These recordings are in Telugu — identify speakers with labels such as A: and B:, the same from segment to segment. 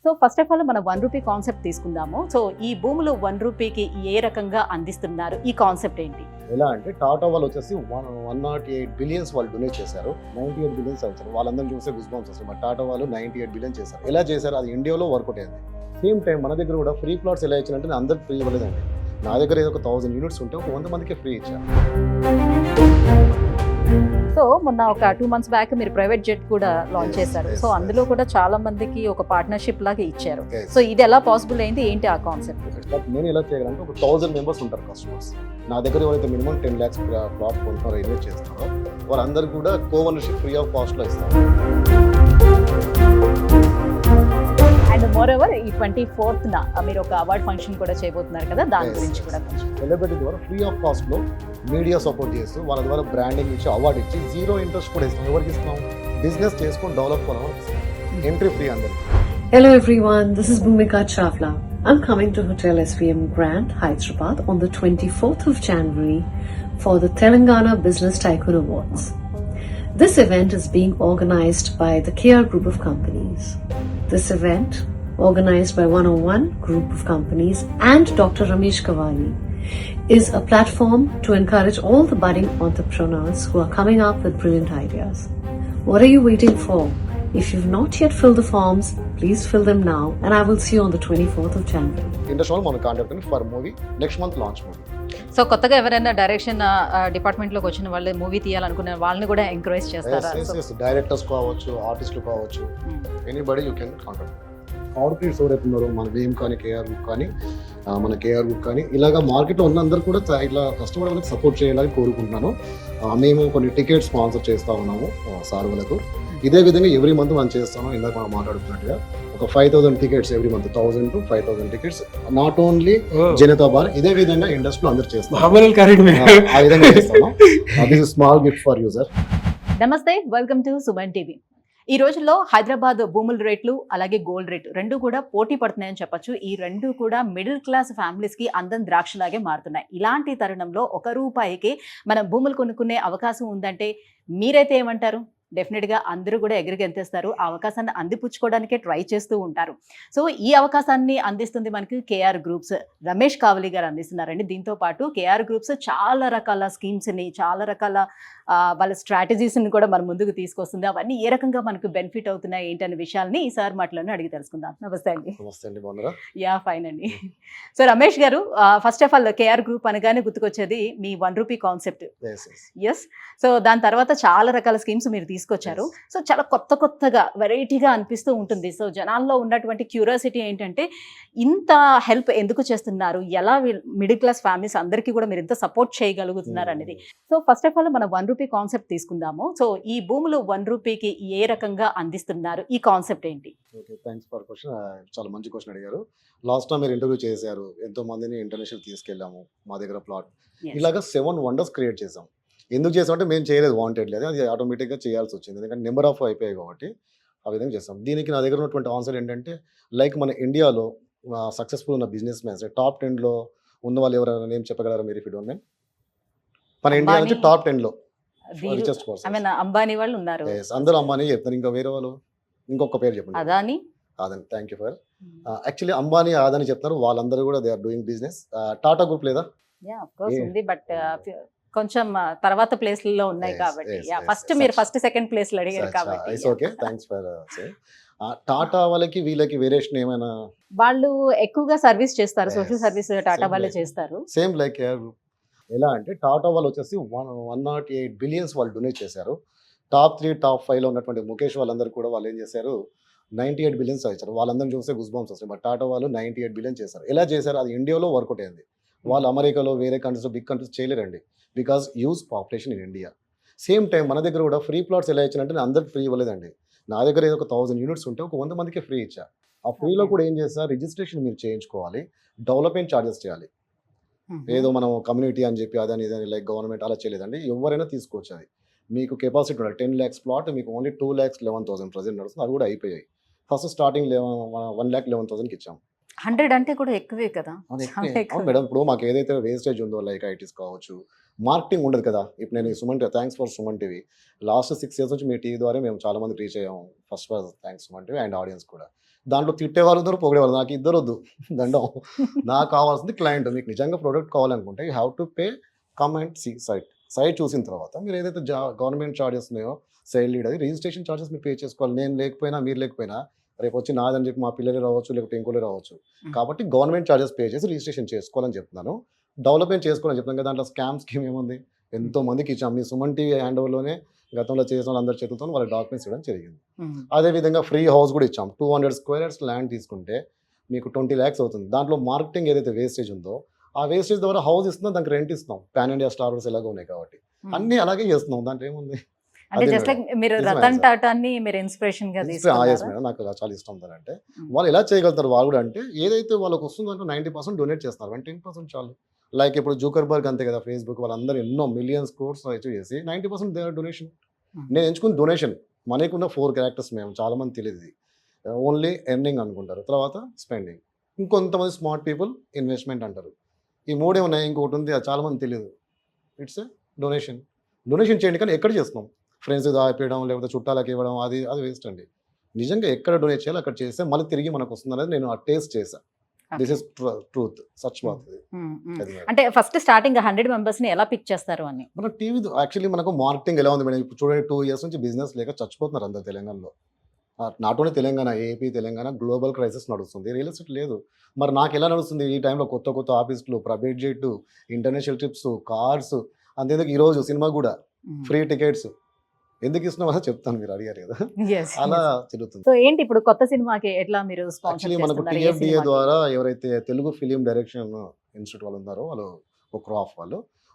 A: సో ఫస్ట్ ఆఫ్ ఆల్ మనం 1 రూపీ కాన్సెప్ట్ తీసుకుందాము. సో ఈ భూములు 1 రూపీకి ఏ రకంగా అందిస్తున్నారు? ఈ కాన్సెప్ట్ ఏంటి?
B: ఎలా అంటే టాటా వాళ్ళు వచ్చేసి 108 బిలియన్స్ వాళ్ళు డొనేట్ చేశారు. 98 బిలియన్స్ వచ్చారు. వాళ్ళందరినీ చూస్తే గుస్ బంప్స్ వస్తాయి. బట్ టాటా వాళ్ళు 98 బిలియన్ చేశారు. ఎలా చేశారు? అది ఇండియాలో వర్కౌట్ అయింది. సేమ్ టైం మన దగ్గర కూడా ఫ్రీ ప్లాట్స్ ఎలా ఇచ్చారంటే నేను అందరికి ఫ్రీ ఇవ్వలేదండి. నా దగ్గర ఏదో ఒక 1000 యూనిట్స్ ఉంటే ఒక 100 మందికి ఫ్రీ ఇచ్చాను.
A: సో మొన్న ఒక 2 months బ్యాక్ మీరు ప్రైవేట్ జెట్ కూడా లాంచ్ చేశారు. సో అందులో కూడా చాలా మందికి ఒక పార్ట్నర్షిప్ లాగా ఇచ్చారు. సో ఇది ఎలా పాసిబుల్ అయింది? ఏంటి ఆ కాన్సెప్ట్?
B: బట్ నేను ఎలా చేయగలంటే ఒక 1000 మెంబర్స్ ఉంటారు కస్టమర్స్. నా దగ్గర ఎవరైతే మినిమం 10 lakhs ప్లాట్ కొంటున్నారో ఇన్వెస్ట్ చేస్తారో వారందరూ కూడా కో-ఓనర్షిప్ ఫ్రీ ఆఫ్ కాస్ట్లో ఇస్తారు.
A: అండ్ మోర్ ఓవర్ ఈ 24th మీరు ఒక అవార్డ్ ఫంక్షన్ కూడా చేయబోతున్నారు కదా, దాని గురించి కూడా కొంచెం.
B: సెలబ్రిటీ ద్వారా ఫ్రీ ఆఫ్ కాస్ట్లో మీడియా సపోర్ట్ చేస్తూ వాళ్ళ ద్వారా బ్రాండింగ్ ఇచ్చి అవార్డు ఇచ్చి 0 ఇంట్రెస్ట్ కూడా ఇస్తాం. ఎవరికి ఇస్తాం? బిజినెస్ చేసుకొని డెవలప్ అవ్వడం. ఎంట్రీ ఫ్రీ అందరికి.
C: Hello everyone, this is Bhumika Chawla. I'm coming to Hotel SVM Grand, Hyderabad on the 24th of January for the Telangana Business Tycoon Awards. This event is being organized by the KR Group of Companies. This event, organized by 101 Group of Companies and Dr. Ramesh Kawali, is a platform to encourage all the budding entrepreneurs who are coming up with brilliant ideas. What are you waiting for? If you've not yet filled the forms, please fill them now and I will see you on the 24th of January.
B: ఇండస్ట్రీలో మనం contact for movie next month launch movie.
A: So కొత్తగా ఎవరైనా డైరెక్షన్ డిపార్ట్మెంట్లోకి వచ్చిన వాళ్ళు మూవీ తీయాలనుకునే వాళ్ళని కూడా ఎంకరేజ్ చేస్తారా?
B: డైరెక్టర్స్ కావచ్చు, ఆర్టిస్టులు కావచ్చు, anybody you can contact. Corporates ఎవరైతే ఉన్నారో మన వేమ్ కానీ, కేఆర్ గ్రూప్ కానీ, మన కేఆర్ గ్రూప్ కానీ ఇలాగా మార్కెట్లో ఉన్న అందరూ కూడా ఇట్లా కస్టమర్ వాళ్ళకి సపోర్ట్ చేయాలని కోరుకుంటున్నాను. మేము కొన్ని టికెట్స్ స్పాన్సర్ చేస్తూ ఉన్నాము సార్ వాళ్ళకు. ఇదే విధంగా ఎవ్రీ మంత్ మనం చేస్తాము. ఇందాక మనం మాట్లాడుతున్నట్టుగా ఒక 5000 tickets every month, 1000 to 5000 tickets not only Janata bar. ఇదే విధంగా ఇండస్ట్రీలో అందరూ చేస్తాం. ఆ విధంగా చేస్తాము. This is small gift for you sir.
A: నమస్తే, వెల్కమ్ టు సుమన్ టీవీ. ఈ రోజుల్లో హైదరాబాద్ భూముల రేట్లు అలాగే గోల్డ్ రేటు రెండు కూడా పోటీ పడుతున్నాయని చెప్పొచ్చు. ఈ రెండు కూడా మిడిల్ క్లాస్ ఫ్యామిలీస్ కి అందం ద్రాక్షలాగే మారుతున్నాయి. ఇలాంటి తరుణంలో 1 రూపాయికి మనం భూములు కొనుక్కునే అవకాశం ఉందంటే మీరైతే ఏమంటారు? డెఫినెట్గా అందరూ కూడా ఎగిరికి ఎంతేస్తారు. ఆ అవకాశాన్ని అందిపుచ్చుకోవడానికే ట్రై చేస్తూ ఉంటారు. సో ఈ అవకాశాన్ని అందిస్తుంది మనకి కేఆర్ గ్రూప్స్. రమేష్ కావలి గారు అందిస్తున్నారండి. దీంతో పాటు కేఆర్ గ్రూప్స్ చాలా రకాల స్కీమ్స్ని, చాలా రకాల వాళ్ళ స్ట్రాటజీస్ని కూడా మన ముందుకు తీసుకొస్తుంది. అవన్నీ ఏ రకంగా మనకు బెనిఫిట్ అవుతున్నాయి ఏంటనే విషయాల్ని ఈ సార్ మాటలోనే అడిగి తెలుసుకుందాం. నమస్తే అండి.
B: నమస్తే అండి, బాగున్నారా?
A: యా, ఫైన్ అండి. సో రమేష్ గారు, first of all KR group అనగానే గుర్తుకొచ్చేది మీ 1 రూపీ కాన్సెప్ట్. ఎస్. సో దాని తర్వాత చాలా రకాల స్కీమ్స్ మీరు తీసుకొచ్చారు. సో చాలా కొత్తగా వెరైటీగా అనిపిస్తూ ఉంటుంది. సో జనాల్లో ఉన్నటువంటి క్యూరియాసిటీ ఏంటంటే ఇంత హెల్ప్ ఎందుకు చేస్తున్నారు, ఎలా మిడిల్ క్లాస్ ఫ్యామిలీస్ అందరికీ కూడా మీరు ఎంత సపోర్ట్ చేయగలుగుతున్నారు అనేది. సో ఫస్ట్ ఆఫ్ ఆల్ మనం 1 రూపీ కాన్సెప్ట్ తీసుకుందాము. సో ఈ భూములు 1 రూపీకి ఏ రకంగా అందిస్తున్నారు? ఈ కాన్సెప్ట్ ఏంటి?
B: Okay, thanks for question. చాలా మంచి క్వశ్చన్ అడిగారు. లాస్ట్ టైం మీరు ఇంటర్వ్యూ చేశారు, ఎంతో మందిని ఇంటర్నేషనల్ తీసుకెళ్ళాము. మా దగ్గర ప్లాట్ ఇలాగా 7 వండర్స్ క్రియేట్ చేసాం. ఎందుకు చేసామంటే మేము చేయలేదు, వాంటెడ్ లేదు, అది ఆటోమేటిక్గా చేయాల్సి వచ్చింది. ఎందుకంటే నెంబర్ ఆఫ్ అయిపోయాయి కాబట్టి ఆ విధంగా చేస్తాం. దీనికి నా దగ్గర ఉన్నటువంటి ఆన్సర్ ఏంటంటే, లైక్ మన ఇండియాలో సక్సెస్ఫుల్ ఉన్న బిజినెస్ మ్యాన్స్ టాప్ 10లో ఉన్న వాళ్ళు ఎవరైనా నేమ్ చెప్పగలరా మీరు? ఇఫ్ యు డోంట్ మైండ్, మన ఇండియా నుంచి టాప్ 10లో రిచెస్ట్ పర్సన్
A: అంబానీ వాళ్ళు ఉన్నారు.
B: అందరూ అంబానీ చెప్తారు. ఇంకా వేరే వాళ్ళు ఇంకొక పేరు చెప్పండి.
A: Adani.
B: Thank you for. Actually Ambani, Adani చెప్తున్నారు. వాళ్ళందరూ కూడా they are doing business. Tata group లేదా?
A: యా, ఆఫ్ కోర్స్ ఉంది, బట్ కొంచెం తర్వాత ప్లేస్లలో ఉన్నాయి కాబట్టి. ఫస్ట్ మీరు ఫస్ట్ సెకండ్ ప్లేస్ లో అడిగారు కాబట్టి.
B: Okay, thanks for saying. Tata వాళ్ళకి వీళ్ళకి వేరియేషన్ ఏమైనా?
A: వాళ్ళు ఎక్కువగా సర్వీస్ చేస్తారు, సోషల్ సర్వీస్ టాటా వాళ్ళే చేస్తారు.
B: Same like KR group. ఎలా అంటే టాటా వాళ్ళు వచ్చేసి 108 బిలియన్స్ వాళ్ళు డొనేట్ చేశారు. టాప్ 3, టాప్ 5లో ఉన్నటువంటి ముఖేష్ వాళ్ళందరూ కూడా వాళ్ళు ఏం చేశారు, 98 బిలియన్స్ ఇచ్చారు. వాళ్ళందరినీ చూస్తే గుస్ బంప్స్ వస్తాయి. బట్ టాటా వాళ్ళు 98 బిలియన్ చేశారు. ఎలా చేశారు? అది ఇండియాలో వర్కౌట్ అయింది. వాళ్ళు అమెరికాలో, వేరే కంట్రీస్లో, బిగ్ కంట్రీస్ చేయలేరండి. Because huge population in India. Same time మన దగ్గర కూడా ఫ్రీ ప్లాట్స్ ఎలా ఇచ్చానంటే నేను అందరికి ఫ్రీ ఇవ్వలేదండి. నా దగ్గర ఏదో ఒక 1000 యూనిట్స్ ఉంటే ఒక 100 మందికి ఫ్రీ ఇచ్చా. ఆ ఫ్రీలో కూడా ఏం చేస్తా, రిజిస్ట్రేషన్ మీరు చేయించుకోవాలి, డెవలప్మెంట్ ఛార్జెస్ చేయాలి. ఏదో మనం కమ్యూనిటీ అని చెప్పి అదని ఇదని లైక్ గవర్నమెంట్ అలా చేయలేదండి. ఎవరైనా తీసుకోవచ్చు. అది మీకు కెపాసిటీ ఉండాలి. 10 lakhs ప్లాట్ మీకు ఓన్లీ 2,11,000 ప్రజెంట్ నడుస్తుంది. అది కూడా అయిపోయాయి. ఫస్ట్ స్టార్టింగ్ 1,11,000కి ఇచ్చాం.
A: 100 అంటే కూడా ఎక్కువే కదా.
B: అవును,
A: చాలా
B: ఎక్కువే.
A: ఎక్కువ.
B: అవును మేడం. ఇప్పుడు మాకు ఏదైతే వేస్టేజ్ ఉందో లైక్ ఐటీస్ కావచ్చు, మార్కెటింగ్ ఉండదు కదా. ఇప్పుడు నేను ఈ thanks for Suman TV. Last 6 years నుంచి మీ టీవీ ద్వారా మేము చాలా మందికి రీచ్ అయ్యాము. First thanks Suman TV and audience కూడా. దాంట్లో తిట్టేవాళ్ళు ఉన్నారు, పొగిడేవాళ్ళు. నాకు ఇద్దరొద్దు దండం. నాకు కావాల్సింది క్లయింట్. మీకు నిజంగా ప్రొడక్ట్ కావాలనుకుంటే you have to pay, come and see site. Site చూసిన తర్వాత మీరు ఏదైతే గవర్నమెంట్ చార్జెస్ ఉన్నాయో సేల్ లీడ్ అది రిజిస్ట్రేషన్ చార్జెస్ మీరు పే చేసుకోవాలి. నేను లేకపోయినా, మీరు లేకపోయినా రేపు వచ్చి నాదని చెప్పి మా పిల్లలే రావచ్చు, లేకపోతే ఇంకోలే రావచ్చు. కాబట్టి గవర్నమెంట్ చార్జెస్ పే చేసి రిజిస్ట్రేషన్ చేసుకోవాలని చెప్తున్నాను. డెవలప్మెంట్ చేసుకోవాలని చెప్తున్నాను కదా. దాంట్లో స్కీమ్ ఏముంది? ఎంతో మందికి ఇచ్చాం. మీ సుమన్ టీవీ హ్యాండ్ ఓవర్లోనే గతంలో చేసిన వాళ్ళందరి చేతులతో వాళ్ళ డాక్యుమెంట్స్ ఇవ్వడం జరిగింది. అదేవిధంగా ఫ్రీ హౌస్ కూడా ఇచ్చాం. 200 స్క్వేర్ యార్డ్స్ ల్యాండ్ తీసుకుంటే మీకు 20 lakhs అవుతుంది. దాంట్లో మార్కెటింగ్ ఏదైతే వేస్టేజ్ ఉందో ఆ వేస్టేజ్ ద్వారా హౌస్ ఇస్తున్నాం, దానికి రెంట్ ఇస్తున్నాం. పాన్ ఇండియా స్టార్ హౌస్ ఎలాగో ఉన్నాయి కాబట్టి అన్నీ అలాగే చేస్తున్నాం. దాంట్లో ఏముంది?
A: అంటే
B: అదే
A: జస్ట్ లైక్
B: మేడం.
A: మీరు
B: నిజమే
A: రతన్
B: సార్.
A: టాటాని మీరు ఇన్స్పిరేషన్ గా
B: యెస్
A: తీసుకున్నారా?
B: మేడం. నాకు చాలా ఇష్టం అంటే వాళ్ళు ఎలా చేయగలుగుతారు వాళ్ళు కూడా అంటే ఏదైతే వాళ్ళకి వస్తుందో 90% డొనేట్ చేస్తున్నారు. 10% చాలు. లైక్ ఇప్పుడు జూకర్బర్గ్ అంతే కదా, ఫేస్బుక్ వాళ్ళందరూ ఎన్నో మిలియన్స్ క్రోర్స్ అచీవ్ చేసి 90% దే ఆర్ డొనేషన్. నేను ఎంచుకున్న డొనేషన్. మనకున్న 4 క్యారెక్టర్స్ మేము చాలా మంది తెలియదు. ఓన్లీ ఎర్నింగ్ అనుకుంటారు, తర్వాత స్పెండింగ్. ఇంకొంతమంది స్మార్ట్ పీపుల్ ఇన్వెస్ట్మెంట్ అంటారు. ఈ మూడే ఉన్నాయి. ఇంకొకటి ఉంది, అది చాలా మంది తెలియదు. It's a donation. డొనేషన్ చేయండి, కానీ ఎక్కడ చేస్తున్నాం? ఫ్రెండ్స్ దాపియడం, లేకపోతే చుట్టాలకు ఇవ్వడం, అది అది వేస్ట్ అండి. నిజంగా ఎక్కడ డొనేట్ చేయాలో అక్కడ చేస్తే మళ్ళీ తిరిగి మనకు వస్తుంది అనేది నేను ఆ టేస్ట్ చేశాను. దిస్ ఇస్ ట్రూత్, సచ్ బాత్ ఇది. అది మేడం.
A: అంటే ఫస్ట్ స్టార్టింగ్ 100 మెంబర్స్ ని ఎలా పిక్ చేస్తారు అని.
B: మన టీవీ యాక్చువల్లీ మనకు మార్కెటింగ్ ఎలా ఉంది మేడం? ఇప్పుడు చూడండి, 2 years నుంచి బిజినెస్ లేక చచ్చిపోతున్నారు అందరు తెలంగాణలో. Not only Telangana, AP, Telangana global crisis నడుస్తుంది. రియల్ ఎస్టేట్ లేదు. మరి నాకు ఎలా నడుస్తుంది ఈ టైంలో? కొత్త కొత్త ఆఫీసులు, private jet, international trips, cars, అంతేందుకు ఈరోజు సినిమా కూడా ఫ్రీ టికెట్స్. ఎందుకు ఇస్తున్నామో చెప్తాను, మీరు అడిగారు కదా. అలా జరుగుతుంది.
A: సో ఏంటి ఇప్పుడు కొత్త సినిమాకి ఎట్లా మీరు స్పాన్సర్
B: యాక్చువల్లీ మనకు
A: చేస్తున్నారు? ఏ
B: టీఎఫ్డిఏ
A: సినిమాకి?
B: ద్వారా ఎవరైతే తెలుగు ఫిలిం డైరెక్షన్ ఇన్స్టిట్యూట్ వాళ్ళు ఉన్నారో వాళ్ళు ఒక క్రాఫ్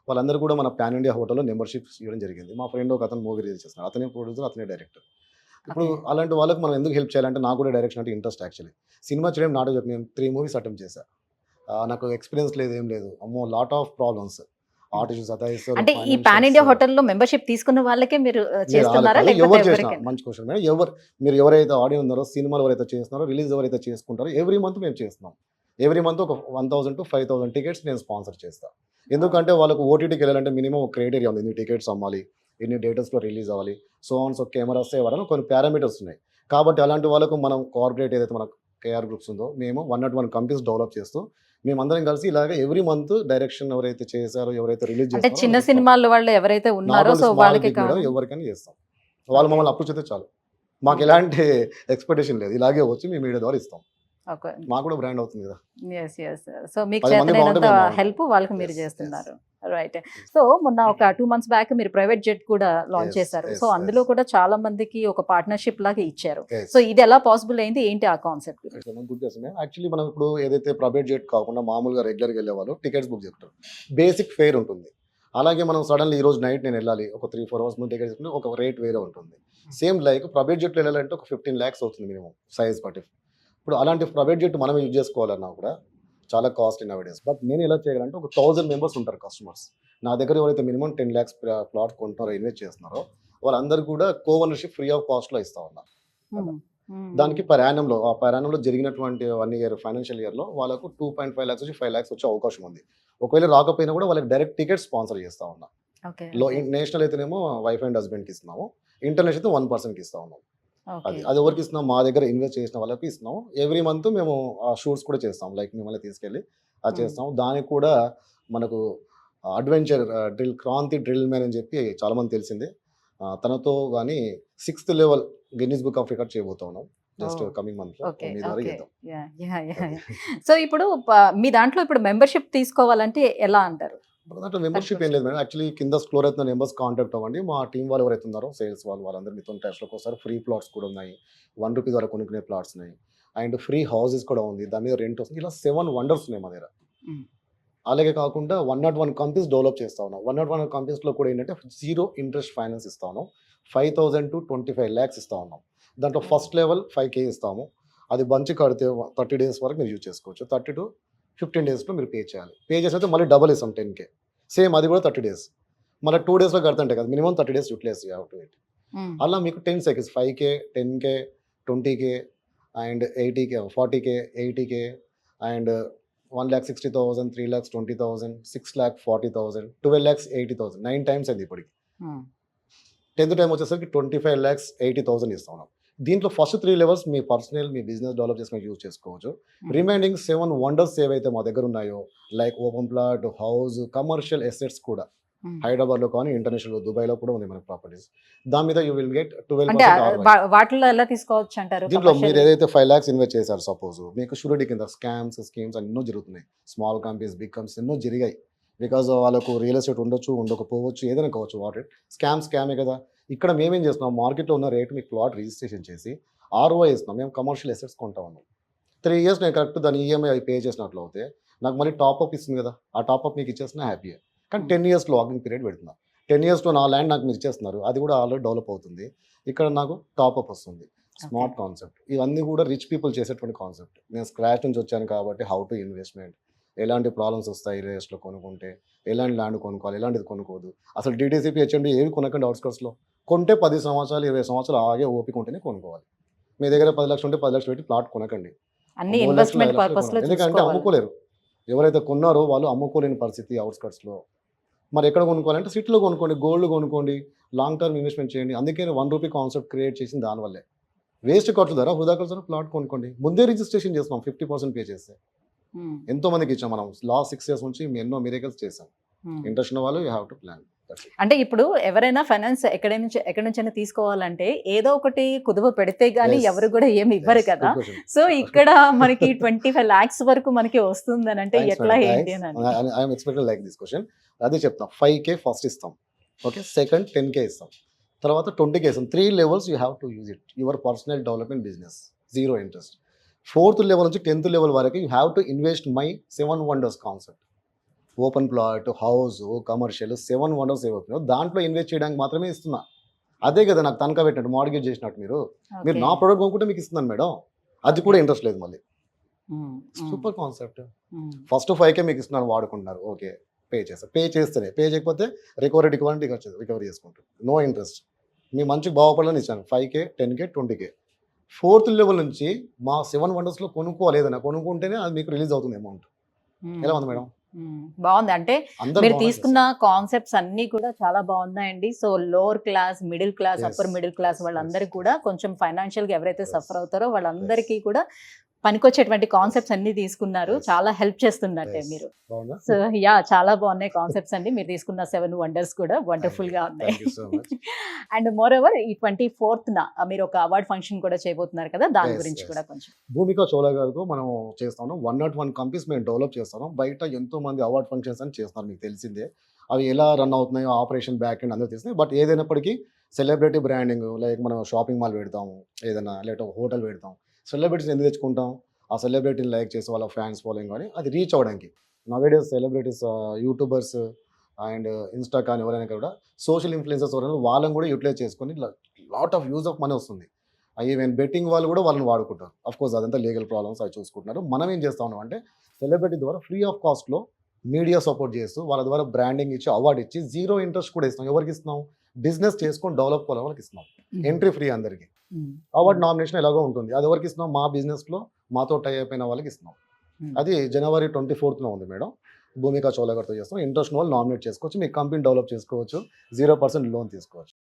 B: వాళ్ళందరూ కూడా మన పాన్ ఇండియా హోటల్లో మెంబర్షిప్ ఇవ్వడం జరిగింది. మా ఫ్రెండ్ ఒక అతను మూవీ రిలీజ్ చేస్తున్నాడు. అతనే ప్రొడ్యూసర్, అతనే డైరెక్టర్. ఇప్పుడు
A: Okay.
B: అలాంటి వాళ్ళకి మనం ఎందుకు హెల్ప్ చేయాలంటే నాకు కూడా డైరెక్షన్ అంటే ఇంట్రెస్ట్ యాక్చువల్లీ. సినిమా చేయడం నాటో చెప్పి నేను 3 movies అటెంప్ట్ చేశాను. నాకు ఎక్స్పీరియన్స్ లేదు, ఏం లేదు. అమ్మో, లాట్ ఆఫ్ ప్రాబ్లమ్స్. ఆర్టిస్ట్ సతాయిస్తారు.
A: అంటే ఈ పాన్ ఇండియా హోటల్లో మెంబర్షిప్ తీసుకున్న వాళ్ళకే మీరు చేస్తున్నారా
B: ఎవరు
A: లేకపోతే
B: చేసిన
A: ఎవరికైనా?
B: మంచి క్వశ్చన్ మేడం. మీరు ఎవరైతే ఆడియో ఉన్నారో, సినిమాలు ఎవరైతే చేస్తున్నారో, రిలీజ్ ఎవరైతే చేసుకుంటారో ఎవ్రీ మంత్ మేము చేస్తున్నాం. ఎవ్రీ మంత్ ఒక 1000 to 5000 టికెట్స్ నేను స్పాన్సర్ చేస్తాను. ఎందుకంటే వాళ్ళకు ఓటీటీకి వెళ్ళాలంటే మినిమం ఒక క్రైటీరియా ఉంది. ఇన్ని టికెట్స్ అమ్మాలి, ఎన్ని డేటస్లో రిలీజ్ అవ్వాలి, సో కెమెరాస్ ఇవ్వాలని కొన్ని పారామీటర్స్ ఉన్నాయి. కాబట్టి అలాంటి వాళ్ళకు మనం కార్పొరేట్ ఏదైతే మన కేఆర్ గ్రూప్స్ ఉందో మేము 101 కంపెనీస్ డెవలప్ చేస్తూ మేమందరం కలిసి ఇలాగ ఎవ్రీ మంత్ డైరెక్షన్ ఎవరైతే చేశారో, ఎవరైతే రిలీజ్
A: అంటే చిన్న సినిమాల వాళ్ళు ఎవరైతే ఉన్నారో సో వాళ్ళకి
B: ఎవరికైనా చేస్తాం. వాళ్ళు మమ్మల్ని అప్రోచ్ అయితే చాలు. మాకు ఎలాంటి ఎక్స్పెక్టేషన్ లేదు. ఇలాగే వచ్చి మీ మీడియా ద్వారా ఇస్తాం.
A: ఓకే.
B: మాకు కూడా బ్రాండ్ అవుతుంది కదా.
A: సో మీకు
B: 10 మంది
A: చేతనైనంత
B: బాగుంటే మేము
A: హెల్ప్ వాళ్ళకి మీరు
B: Yes,
A: చేస్తున్నారు. రైట్. సో మొన్న ఒక 2 months బ్యాక్ మీరు ప్రైవేట్ జెట్ కూడా లాంచ్
B: Yes,
A: చేశారు.
B: yes,
A: సో అందులో
B: yes.
A: కూడా చాలా మందికి ఒక పార్ట్నర్షిప్ లాగా ఇచ్చారు.
B: Yes.
A: సో ఇది ఎలా పాసిబుల్ అయింది? ఏంటి ఆ కాన్సెప్ట్?
B: గుడ్ చేస్తున్నాయి. యాక్చువల్లీ మనం ఇప్పుడు ఏదైతే ప్రైవేట్ జెట్ కాకుండా మామూలుగా రెగ్యులర్గా వెళ్ళే వాళ్ళు టికెట్స్ బుక్ చేసుకుంటారు. బేసిక్ ఫేర్ ఉంటుంది. అలాగే మనం సడన్లీ ఈ రోజు నైట్ నేను వెళ్ళాలి, ఒక 3-4 hours ముందు టికెట్ తీసుకుంటే ఒక రేట్ వేరే ఉంటుంది. సేమ్ లైక్ ప్రైవేట్ జెట్లో వెళ్ళాలంటే ఒక 15 lakhs అవుతుంది మినిమం సైజ్ బట్టి. ఇప్పుడు అలాంటి ప్రైవేట్ జెట్ మనం యూజ్ చేసుకోవాలన్నా కూడా చాలా కాస్ట్లీ నవేడేస్. బట్ నేను ఎలా చేయాలంటే ఒక 1000 members ఉంటారు కస్టమర్స్. నా దగ్గర ఎవరైతే మినిమం 10 lakhs ప్లాట్ కొంటున్నారో, ఇన్వెస్ట్ చేస్తున్నారో వాళ్ళందరూ కూడా ఓనర్షిప్ ఫ్రీ ఆఫ్ కాస్ట్లో ఇస్తా ఉన్నా. దానికి పర్ యానంలో జరిగినటువంటి 1 year ఫైనాన్షియల్ ఇయర్లో వాళ్ళకు 2.5 lakhs నుంచి 5 lakhs వచ్చే అవకాశం ఉంది. ఒకవేళ రాకపోయినా కూడా వాళ్ళకి డైరెక్ట్ టికెట్ స్పాన్సర్ చేస్తా ఉన్నా. నేషనల్ అయితేనేమో వైఫ్ అండ్ హస్బెండ్కి ఇస్తున్నాము, ఇంటర్నేషనల్ అయితే 1%కి ఇస్తా ఉన్నాం. అది ఎవరికి ఇస్తున్నాం? మా దగ్గర ఇన్వెస్ట్ చేసిన వాళ్ళకి ఇస్తున్నాం. ఎవ్రీ మంత్ మేము ఆ షూట్స్ కూడా చేస్తాం. లైక్ మిమ్మల్ని తీసుకెళ్ళి అది చేస్తాం. దానికి కూడా మనకు adventure drill, Kranti drill man అని చెప్పి చాలా మంది తెలిసిందే. తనతో కానీ 6th level Guinness book of record చేయబోతా ఉన్నాం. జస్ట్ కమింగ్ మంత్ లో మీ ద్వారా చేద్దాం.
A: సో ఇప్పుడు మీ దాంట్లో ఇప్పుడు మెంబర్షిప్ తీసుకోవాలంటే ఎలా అంటారు?
B: దాంట్లో మెంబర్షిప్ ఏం లేదు మేడం. యాక్చువల్లీ కింద స్క్రోల్ అవుతున్న నెంబర్స్ కాంటాక్ట్ అవ్వండి. మా టీం వాళ్ళు ఎవరైతే ఉన్నారో సేల్స్ వాళ్ళందరూ మీతో టచ్లోకి వస్తారు. ఫ్రీ ప్లాట్స్ కూడా ఉన్నాయి. ₹1 వరకు కొనుక్కునే ప్లాట్స్ ఉన్నాయి. అండ్ ఫ్రీ హౌసెస్ కూడా ఉంది. దాని మీద రెంట్ వస్తుంది. ఇలా 7 wonders ఉన్నాయి మా దగ్గర. అలాగే కాకుండా 101 కంపెనీస్ డెవలప్ చేస్తా ఉన్నాం. 101 కంపెనీస్లో కూడా ఏంటంటే 0 interest ఫైనాన్స్ ఇస్తా ఉన్నాం. 5,000 to 25 lakhs ఇస్తా ఉన్నాం. దాంట్లో ఫస్ట్ లెవెల్ 5K ఇస్తాము. అది బంచి కడితే 30 days వరకు మీరు యూజ్ చేసుకోవచ్చు. 30 to 15 daysలో మీరు పే చేయాలి. పే చేసినట్టు మళ్ళీ డబల్ ఇస్తాం 10K. సేమ్ అది కూడా 30 days. మళ్ళీ 2 daysలో కడుతుంటే కదా, మినిమం 30 days యూటిలైజ్ చేయాలి. అలా మీకు 10 cycles 5K, 10K, 20K and 80K, 40K, 80K and 1,60,000, 3,20,000, 6,40,000, 12,80,000, 9 times అయింది ఇప్పటికి. 10th టైం వచ్చేసరికి 25,80,000 ఇస్తా ఉన్నాం. దీంట్లో ఫస్ట్ 3 లెవెల్స్ మీ పర్సనల్, మీ బిజినెస్ డెవలప్ చేసుకుని యూజ్ చేసుకోవచ్చు. రిమైనింగ్ 7 వండర్స్ ఏవైతే మా దగ్గర ఉన్నాయో, like open plot, house, commercial assets కూడా హైదరాబాద్లో కానీ ఇంటర్నేషనల్ దుబాయ్లో కూడా ఉంది మన ప్రాపర్టీస్. దాని మీద యూ విల్ గెట్
A: అంటే
B: 12%
A: వాటిలో ఎలా తీసుకోవచ్చు అంటారు?
B: దీంట్లో మీరు ఏదైతే 5 lakhs ఇన్వెస్ట్ చేశారు సపోజ్, మీకు షూరిటీ కింద స్కామ్స్, స్కీమ్స్ ఎన్నో జరుగుతున్నాయి. స్మాల్ కంపెనీస్, బిగ్ కంపెనీస్ ఎన్నో జరిగాయి. బికాజ్ వాళ్ళకు రియల్ ఎస్టేట్ ఉండొచ్చు, ఉండకపోవచ్చు, ఏదైనా కావచ్చు. వాట్ ఇట్ స్కామే కదా. ఇక్కడ మేమేం చేస్తున్నాం, మార్కెట్లో ఉన్న రేటు మీకు ప్లాట్ రిజిస్ట్రేషన్ చేసి ROI ఇస్తున్నాం. మేము కమర్షియల్ ఎసెట్స్ కొంటా ఉన్నాం. 3 years నేను కరెక్ట్ దాని EMI పే చేసినట్లు అవుతే నాకు మళ్ళీ టాప్అప్ ఇస్తుంది కదా. ఆ టాప్అప్ మీకు ఇచ్చేస్తున్నా హ్యాపీయే. కానీ 10 years లాగింగ్ పీరియడ్ పెడుతున్నా. 10 yearsలో నా ల్యాండ్ నాకు మీరు ఇచ్చేస్తున్నారు, అది కూడా ఆల్రెడీ డెవలప్ అవుతుంది. ఇక్కడ నాకు టాప్అప్ వస్తుంది. Smart concept. ఇవన్నీ కూడా రిచ్ పీపుల్ చేసేటువంటి కాన్సెప్ట్. నేను స్క్రాచ్ నుంచి వచ్చాను కాబట్టి హౌ టు ఇన్వెస్ట్మెంట్, ఎలాంటి ప్రాబ్లమ్స్ వస్తాయి రియల్స్లో కొనుక్కుంటే, ఎలాంటి ల్యాండ్ కొనుక్కోవాలి, ఎలాంటిది కొనుక్కోదు. అసలు DTCP, HMD ఏవి కొనకండి అవుట్స్కట్స్లో. కొంటే 10 సంవత్సరాలు 20 సంవత్సరాలు ఆగే ఓపిక ఉంటేనే కొనుక్కోవాలి. మీ దగ్గర 10 లక్షలు ఉంటే 10 లక్షలు పెట్టి ప్లాట్ కొనకండి.
A: అన్ని
B: 3 లక్షలు,
A: ఇన్వెస్ట్మెంట్
B: 5 లక్షలు
A: పర్పస్ లో
B: కొనాలి. ఎందుకంటే
A: చూసుకోవాలి.
B: అమ్ముకోలేరు. ఎవరైతే కొన్నారో వాళ్ళు అమ్ముకోలేని పరిస్థితి అవుట్స్కట్స్లో. మరి ఎక్కడ కొనుక్కోవాలంటే సిటీలో కొనుక్కోండి, గోల్డ్ కొనుక్కోండి, లాంగ్ టర్మ్ ఇన్వెస్ట్మెంట్ చేయండి. అందుకే ₹1 కాన్సెప్ట్ క్రియేట్ చేసింది దానివల్లే. వేస్ట్ ఖర్చు ధర, వృధా ఖర్చు ధర ప్లాట్ కొనుక్కోండి. ముందే రిజిస్ట్రేషన్ చేస్తున్నాం 50% పే చేస్తే. ఎంతో మందికి ఇచ్చాం మనం. లాస్ట్ 6 years నుంచి ఎన్నో మిరేకల్స్ చేసాం. ఇంట్రెస్ట్ ఉన్న వాళ్ళు యూ హ్యావ్ టు ప్లాన్.
A: అంటే ఇప్పుడు ఎవరైనా ఫైనాన్స్ ఎక్కడి నుంచైనా తీసుకోవాలంటే ఏదో ఒకటి కుదువ పెడితే గానీ
B: Yes.
A: ఎవరు కూడా ఏమి ఇవ్వరు కదా. సో ఇక్కడ మనకి 25 lakhs వరకు మనకి వస్తుందని అంటే ఎట్లా ఏంటి అని
B: I'm expected like this question. అదే చెప్తాం. 5K ఫస్ట్ ఇస్తాం, ఓకే. సెకండ్ 10K ఇస్తాం, తర్వాత 20K ఇస్తాం. 3 levels you have to use it your personal development business. 0 interest. 4th level నుంచి 10th level వరకు you have to invest my 7 wonders concept. Open plot, house, commercial 7 wonders ఏవవుతున్నాయో దాంట్లో ఇన్వెస్ట్ చేయడానికి మాత్రమే ఇస్తున్నా. అదే కదా నాకు తనఖా పెట్టినట్టు, మార్గేజ్ చేసినట్టు. మీరు నా ప్రొడక్ట్ కొనుక్కుంటే మీకు ఇస్తున్నాను మేడం, అది కూడా ఇంట్రెస్ట్ లేదు మళ్ళీ. Super concept. ఫస్ట్ 5K మీకు ఇస్తున్నాను, వాడుకుంటున్నారు, ఓకే. పే చేస్తారు. పే చేస్తేనే, పే చేయకపోతే రికవరీ చేసుకుంటారు. No interest. మీ మంచికి బాగుపడాలని ఇచ్చాను. 5K, 10K, 20K. 4th level నుంచి మా 7 వండర్స్లో కొనుక్కోవాలి. ఏదైనా కొనుక్కుంటేనే అది మీకు రిలీజ్ అవుతుంది అమౌంట్. ఎలా ఉంది మేడం?
A: బాగుంది. అంటే
B: అందరూ
A: మీరు
B: బాగా
A: తీసుకున్న కాన్సెప్ట్స్ అన్ని కూడా చాలా బాగున్నాయండి. So lower class, middle class,
B: Yes,
A: upper middle class
B: yes,
A: వాళ్ళందరికీ
B: yes,
A: కూడా కొంచెం ఫైనాన్షియల్ గా ఎవరైతే
B: Yes,
A: సఫర్ అవుతారో వాళ్ళందరికీ కూడా పనికొచ్చేటువంటి కాన్సెప్ట్స్ అన్ని తీసుకున్నారు.
B: Yes.
A: చాలా హెల్ప్ చేస్తున్నట్టే
B: Yes.
A: మీరు.
B: బాగుందా?
A: సో చాలా బాగున్నాయి కాన్సెప్ట్స్ అండి. మీరు తీసుకున్న 7 వండర్స్ కూడా వండర్ఫుల్ గా ఉన్నాయి.
B: Thank you so much.
A: And more over ఈ 24th మీరు ఒక అవార్డ్ ఫంక్షన్ కూడా చేయబోతున్నారు కదా, దాని
B: Yes,
A: గురించి
B: yes.
A: కూడా కొంచెం.
B: భూమిక చోళ గారితో మనం చేస్తాను. 101 కంపెనీస్ మేము డెవలప్ చేస్తాను. బయట ఎంతో మంది అవార్డ్ ఫంక్షన్స్ అని చేస్తున్నారు, మీకు తెలిసిందే. అవి ఎలా రన్ అవుతున్నాయో ఆపరేషన్ బ్యాక్ అండ్ అందరూ తెలిసిందే. బట్ ఏదైనప్పటికీ సెలబ్రిటీ బ్రాండింగ్, లైక్ మనం షాపింగ్ మాల్ పెడతాము, ఏదైనా లేకపోతే హోటల్ పెడతాం. సెలబ్రిటీస్ ఎందుకు తెచ్చుకుంటాం? ఆ సెలబ్రిటీని లైక్ చేసి వాళ్ళ ఫ్యాన్స్ ఫాలోయింగ్ కానీ అది రీచ్ అవ్వడానికి. Nowadays celebrities, YouTubers and Insta కానీ ఎవరైనా కూడా సోషల్ ఇన్ఫ్లుయెన్సర్స్ ఎవరైనా వాళ్ళని కూడా యూటిలైజ్ చేసుకొని lot of use of money వస్తుంది. ఈవెన్ బెట్టింగ్ వాళ్ళు కూడా వాళ్ళని వాడుకుంటారు. అఫ్ కోర్స్ అదంతా లీగల్ ప్రాబ్లమ్స్ అవి చూసుకుంటున్నారు. మనం ఏం చేస్తా ఉన్నాం అంటే సెలబ్రిటీ ద్వారా ఫ్రీ ఆఫ్ కాస్ట్లో మీడియా సపోర్ట్ చేస్తూ వాళ్ళ ద్వారా బ్రాండింగ్ ఇచ్చి అవార్డు ఇచ్చి 0 interest కూడా ఇస్తున్నాం. ఎవరికి ఇస్తున్నాం? బిజినెస్ చేసుకొని డెవలప్ అవ్వాలి వాళ్ళకి ఇస్తున్నాం. ఎంట్రీ ఫ్రీ అందరికీ. అవార్డ్ నామినేషన్ ఎలాగో ఉంటుంది. అది ఎవరికి ఇస్తున్నాం? మా బిజినెస్లో మాతో టై అయిపోయిన వాళ్ళకి ఇస్తున్నాం. అది January 24th ఉంది మేడం. భూమిక చోళ గారితో చేస్తాం. ఇంట్రెస్ట్ వాళ్ళు నామినేట్ చేసుకోవచ్చు, మీ కంపెనీ డెవలప్ చేసుకోవచ్చు, 0% లోన్ తీసుకోవచ్చు.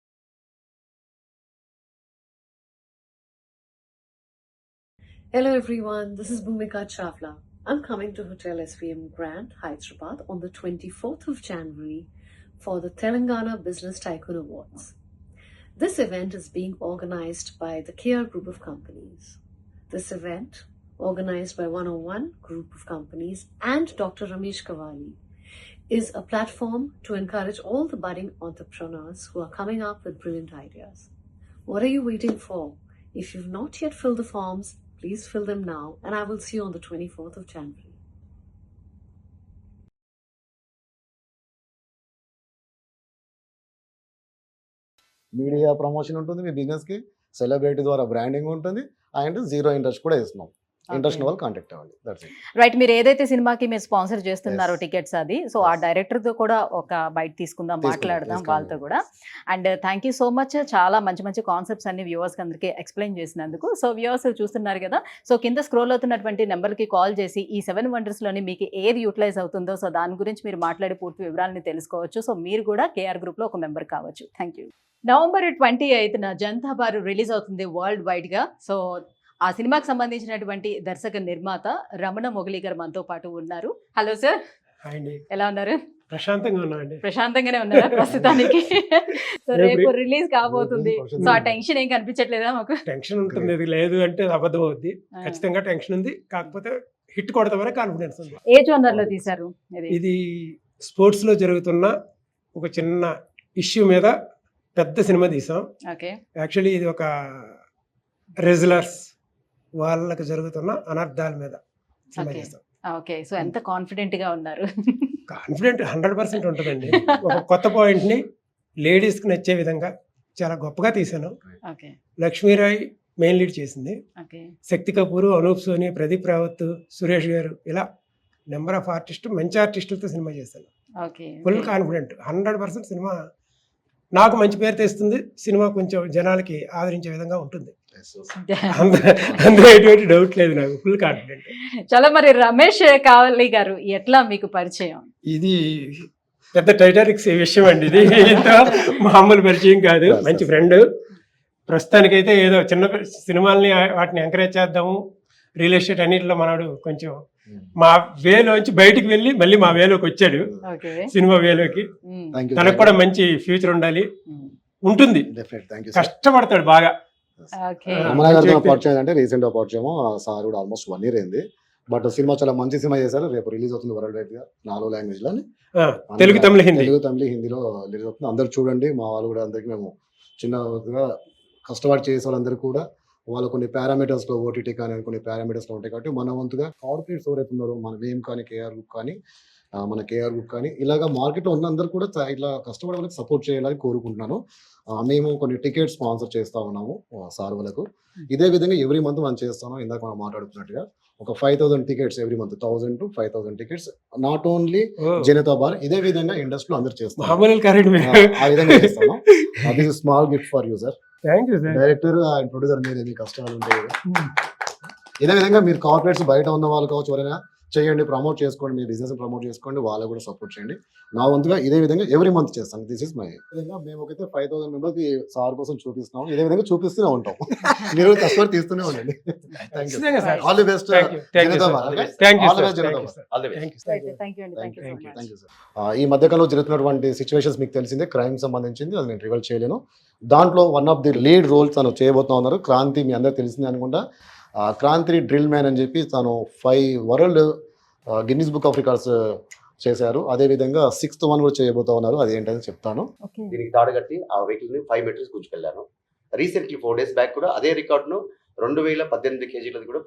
C: Hello everyone, this is Bhumika Chawla. I'm coming to Hotel SVM Grand, Hyderabad on the 24th of January for the Telangana Business Tycoon Awards. This event is being organized by the KR Group of Companies. This event, organized by 101 Group of Companies and Dr. Ramesh Kawali, is a platform to encourage all the budding entrepreneurs who are coming up with brilliant ideas. What are you waiting for? If you've not yet filled the forms, please fill them now, and I will see you on the 24th of January.
B: Media promotion ఉంటుంది మీ బిజినెస్కి, సెలబ్రిటీ ద్వారా బ్రాండింగ్ ఉంటుంది, అండ్ 0 interest కూడా ఇస్తున్నాం. ఇంట్రెస్ట్ ఉన్న వాళ్ళు కాంటాక్ట్ అవ్వండి. That's it.
A: రైట్. మీరు ఏదైతే సినిమాకి మీరు స్పాన్సర్ చేస్తున్నారో
B: Yes.
A: టికెట్స్ అది, సో ఆ
B: Yes.
A: డైరెక్టర్ తో కూడా ఒక బయట తీసుకుందాం, మాట్లాడదాం
B: తీసుకుందాం.
A: వాళ్ళతో కూడా. And thank you so much, చాలా మంచి మంచి కాన్సెప్ట్స్ అన్ని వ్యూవర్స్ అందరికీ ఎక్స్ప్లెయిన్ చేసినందుకు. సో వ్యూవర్స్ చూస్తున్నారు కదా, సో కింద స్క్రోల్ అవుతున్నటువంటి నెంబర్కి కాల్ చేసి ఈ 7 వండర్స్ లోని మీకు ఏది యూటిలైజ్ అవుతుందో సో దాని గురించి మీరు మాట్లాడి పూర్తి వివరాలని తెలుసుకోవచ్చు. సో మీరు కూడా కేఆర్ గ్రూప్ లో ఒక మెంబర్ కావచ్చు. Thank you. నవంబర్ 28న జనతా బార్ రిలీజ్ అవుతుంది వరల్డ్ వైడ్ గా. సో ఆ సినిమాకి సంబంధించినటువంటి దర్శక నిర్మాత రమణ మొగలి గారు మనతో పాటు ఉన్నారు. హలో సార్,
D: హాయ్ అండి,
A: ఎలా ఉన్నారు?
D: ప్రశాంతంగా ఉన్నామండి.
A: ప్రశాంతంగానే ఉన్నారా ప్రస్తుతానికి? సో రేపు రిలీజ్ కాబోతుంది, సో ఆ టెన్షన్ ఏం కనిపించట్లేదా మాకు?
D: టెన్షన్ ఉంటుంది, ఇది లేదు అంటే అబద్ధం అవుద్ది. ఖచ్చితంగా టెన్షన్ ఉంది, కాకపోతే హిట్ కొడతామనే కాన్ఫిడెన్స్ ఉంది.
A: ఏ జోనర్ లో తీశారు ఇది?
D: ఇది స్పోర్ట్స్ లో జరుగుతున్న ఒక చిన్న ఇష్యూ మీద పెద్ద సినిమా తీసాం.
A: ఓకే.
D: యాక్చువల్లీ ఇది ఒక రెజ్లర్స్ వాళ్ళకి జరుగుతున్న అనర్థాల మీద సినిమా
A: Okay.
D: చేస్తాం.
A: ఓకే. సో ఎంత కాన్ఫిడెంట్ గా ఉన్నారు?
D: కాన్ఫిడెంట్ 100% ఉంటుందండి. ఒక కొత్త పాయింట్ ని లేడీస్ కి నచ్చే విధంగా చాలా గొప్పగా తీసాను.
A: ఓకే.
D: లక్ష్మీరాయ్ మెయిన్ లీడ్ చేసింది.
A: ఓకే.
D: శక్తి కపూర్, అనూప్ సోని, ప్రదీప్ రావత్, సురేష్ గారు, ఇలా నెంబర్ ఆఫ్ ఆర్టిస్ట్, మంచి ఆర్టిస్టులతో సినిమా చేశాను.
A: ఓకే.
D: ఫుల్ కాన్ఫిడెంట్, 100% సినిమా నాకు మంచి పేరు తెస్తుంది. సినిమా కొంచెం జనాలకి ఆదరించే విధంగా ఉంటుంది. అందులో ఎటువంటి డౌట్ లేదు, నాకు ఫుల్ కాన్ఫిడెంట్.
A: చాలా. మరి రమేష్ కావలి గారు ఎట్లా మీకు పరిచయం?
D: ఇది పెద్ద టైటానిక్స్ విషయం అండి. ఇది ఇంత మామూలు పరిచయం కాదు, మంచి ఫ్రెండ్. ప్రస్తుతానికైతే ఏదో చిన్న సినిమాల్ని వాటిని ఎంకరేజ్ చేద్దాము, రియల్ ఎస్టేట్ అన్నింటిలో మనడు కొంచెం మా వేలోంచి బయటికి వెళ్ళి మళ్ళీ మా వేలోకి వచ్చాడు,
A: ఓకే.
D: సినిమా వేలోకి.
B: Thank you.
D: తనకు కూడా మంచి ఫ్యూచర్ ఉండాలి, ఉంటుంది,
B: Definitely. Thank you, sir.
D: కష్టపడతాడు బాగా.
A: ఓకే.
B: రమణ గారితో పరిచయం అంటే రీసెంట్ గా పరిచయం. సార్ కూడా ఆల్మోస్ట్ 1 year అయింది. బట్ సినిమా చాలా మంచి సినిమా చేశారు. రేపు రిలీజ్ అవుతుంది వరల్డ్ వైడ్ గా 4 లాంగ్వేజ్ లో.
D: తెలుగు, తమిళ, హిందీ.
B: తెలుగు, తమిళ, హిందీలో రిలీజ్ అవుతుంది. అందరు చూడండి. మా వాళ్ళు కూడా అందరికి మేము చిన్నగా కష్టపడి చేసే వాళ్ళందరూ కూడా వాళ్ళు కొన్ని పారామీటర్స్ లో ఓటీటీ కానీ కొన్ని పారామీటర్స్ లో ఉంటాయి కాబట్టి మన వంతుగా కార్పొరేట్స్ ఎవరైతే ఉన్నారో మన వేమ్ కానీ కేఆర్ గ్రూప్ కానీ మన కేఆర్ గ్రూప్ కానీ ఇలాగా మార్కెట్ లో ఉన్న అందరూ కూడా ఇట్లా కష్టపడే వాళ్ళకి సపోర్ట్ చేయాలని కోరుకుంటున్నాను. మేము కొన్ని టికెట్స్ స్పాన్సర్ చేస్తా ఉన్నాము సార్ వాళ్ళకు. ఇదే విధంగా ఎవ్రీ మంత్ మనం చేస్తాము. ఇందాక మనం మాట్లాడుతున్నట్టుగా ఒక 5,000 tickets every month, 1,000 to 5,000 tickets, not only Janata bar. ఇదే విధంగా ఇండస్ట్రీలో అందరూ చేస్తాం. ఆ విధంగా చేస్తాను. అది small gift for you sir.
D: Thank you sir.
B: Director and producer మీద మీ కష్టాలు ఉంటాయి కదా. ఇదే విధంగా మీరు కార్పొరేట్స్ బయట ఉన్న వాళ్ళు కావచ్చు, ఎవరైనా చేయండి, ప్రమోట్ చేసుకోండి, మీ బిజినెస్ ప్రమోట్ చేసుకోండి, వాళ్ళకు కూడా సపోర్ట్ చేయండి. నా వంతుగా ఇదే విధంగా ఎవ్రీ మంత్ చేస్తాను. దిస్ ఇస్ మై విధంగా మేము ఒకైతే 5,000 మెంబర్కి సార్ కోసం చూపిస్తున్నాం. ఇదే విధంగా చూపిస్తూనే ఉంటాం. మీరు కష్టపడి తీస్తూనే ఉండండి. All the best. ఈ మధ్యకాలంలో జరుగుతున్నటువంటి సిచ్యువేషన్స్ మీకు తెలిసిందే, క్రైమ్ సంబంధించింది, అది నేను రివీల్ చేయలేను. దాంట్లో one of the lead roles తను చేయబోతా ఉన్నారు. క్రాంతి మీ అందరికి తెలిసిందే అనుకుంటా. క్రాంతి డ్రిల్ మ్యాన్ అని చెప్పి తను 5 world Guinness book of records చేశారు. అదే విధంగా 6th one కూడా చేయబోతా ఉన్నారు. అది ఏంటని చెప్తాను.
E: దీనికి తాడు కట్టి ఆ వెహికల్ ని 5 meters గుంజుకెళ్ళాను. రీసెంట్లీ 4 days బ్యాక్ కూడా అదే రికార్డును 2018 kgs కూడా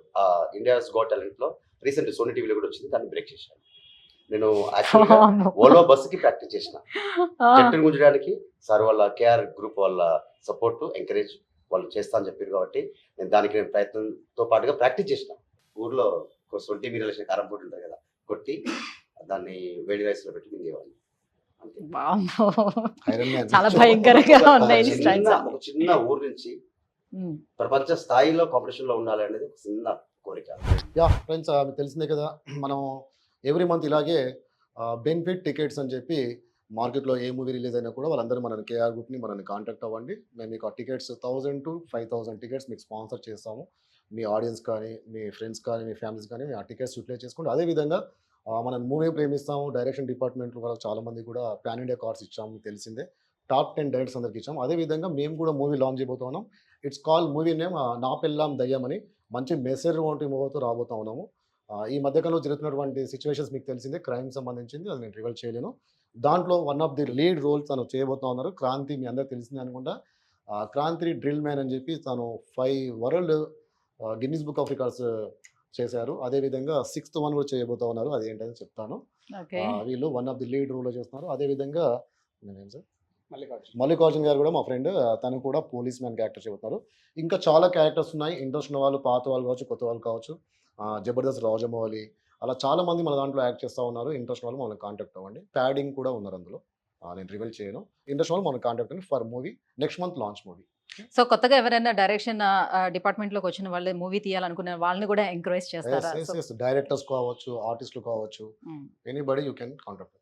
E: ఇండియాస్ గోట్ టాలెంట్ లో రీసెంట్ సోనీ టీవీలో కూడా వచ్చింది. దాన్ని బ్రేక్ చేశాను. నేను యాక్చువల్గా ఓలో బస్సుకి ప్రాక్టీస్ చేసిన జట్టును గుంజడానికి సార్ వాళ్ళ కేఆర్ గ్రూప్ వాళ్ళ సపోర్ట్ ఎంకరేజ్ వాళ్ళు చేస్తా అని చెప్పారు కాబట్టి నేను ప్రయత్నంతో పాటుగా ప్రాక్టీస్ చేసిన. ఊర్లో 20 మీటర్ల కారం పోటీ ఉంటుంది కదా, కొట్టి దాన్ని వేడి రైస్ లో పెట్టి మింగేవాళ్ళు.
A: చాలా భయంకరంగా ఉన్నాయి.
E: ఒక చిన్న ఊరు నుంచి ప్రపంచ స్థాయిలో కాంపిటీషన్ లో ఉండాలి అనేది ఒక చిన్న కోరిక.
B: యా ఫ్రెండ్స్, మీకు తెలిసిందే కదా, మనం ఎవ్రీ మంత్ ఇలాగే బెనిఫిట్ టికెట్స్ అని చెప్పి మార్కెట్లో ఏ మూవీ రిలీజ్ అయినా కూడా వాళ్ళందరూ మనని కేఆర్ గ్రూప్ని మనని కాంటాక్ట్ అవ్వండి. మేము మీకు ఆ టికెట్స్ 1,000 to 5,000 టికెట్స్ మీకు స్పాన్సర్ చేస్తాము. మీ ఆడియన్స్ కానీ, మీ ఫ్రెండ్స్ కానీ, మీ ఫ్యామిలీస్ కానీ ఆ టికెట్స్ యూటిలైజ్ చేసుకోండి. అదేవిధంగా మనం మూవీ ప్రేమిస్తాము, డైరెక్షన్ డిపార్ట్మెంట్లో కూడా చాలామంది కూడా పాన్ ఇండియా కార్డ్స్ ఇచ్చాము, మీకు తెలిసిందే. టాప్ 10 డైరెక్టర్స్ అందరికి ఇచ్చాము. అదేవిధంగా మేము కూడా మూవీ లాంచ్ చేయబోతున్నాం. ఇట్స్ కాల్ మూవీ నేమ్ నా పెళ్ళాం దయ్యం అని. మంచి మెసేజ్ వంటి మూవీతో రాబోతా ఉన్నాము. ఈ మధ్యకాలంలో జరుగుతున్నటువంటి సిచ్యువేషన్స్ మీకు తెలిసిందే, క్రైమ్ సంబంధించింది, అది నేను రివీల్ చేయలేను. దాంట్లో one of the lead roles తను చేయబోతా ఉన్నారు. క్రాంతి మీ అందరికి తెలిసిందే అనుకుంటా. క్రాంతి డ్రిల్ మ్యాన్ అని చెప్పి తను 5 world Guinness book of records చేశారు. అదేవిధంగా 6th one కూడా చేయబోతా ఉన్నారు. అది ఏంటని చెప్తాను. వీళ్ళు వన్ ఆఫ్ ది లీడ్ రోల్లో చేస్తున్నారు. అదేవిధంగా నేనేం సార్ మల్లికార్జున్ గారు కూడా మా ఫ్రెండ్, తను కూడా పోలీస్ మ్యాన్ క్యారెక్టర్ చెబుతున్నారు. ఇంకా చాలా క్యారెక్టర్స్ ఉన్నాయి. ఇంట్రెస్ట్ ఉన్న వాళ్ళు, పాత వాళ్ళు కావచ్చు, కొత్త వాళ్ళు కావచ్చు, జబర్దస్త్ రాజమౌళి, అలా చాలా మంది మన దాంట్లో యాక్ట్ చేస్తూ ఉన్నారు. ఇంట్రెస్ట్ వాళ్ళు మనల్ని కాంటాక్ట్ అవ్వండి. ప్యాడింగ్ కూడా ఉన్నారు అందులో. నేను రివీల్ చేయను. ఇంట్రెస్ట్ వాళ్ళు మనల్ని కాంటాక్ట్ అవ్వండి for movie. Next month launch movie.
A: So కొత్తగా ఎవరైనా డైరెక్షన్ డిపార్ట్మెంట్ లోకి వచ్చిన వాళ్ళు మూవీ తీయాలనుకునే వాళ్ళని కూడా ఎంకరేజ్ చేస్తారా?
B: డైరెక్టర్స్ కావచ్చు, ఆర్టిస్టులు కావచ్చు, ఎనీబడి యూ కెన్ కాంటాక్ట్.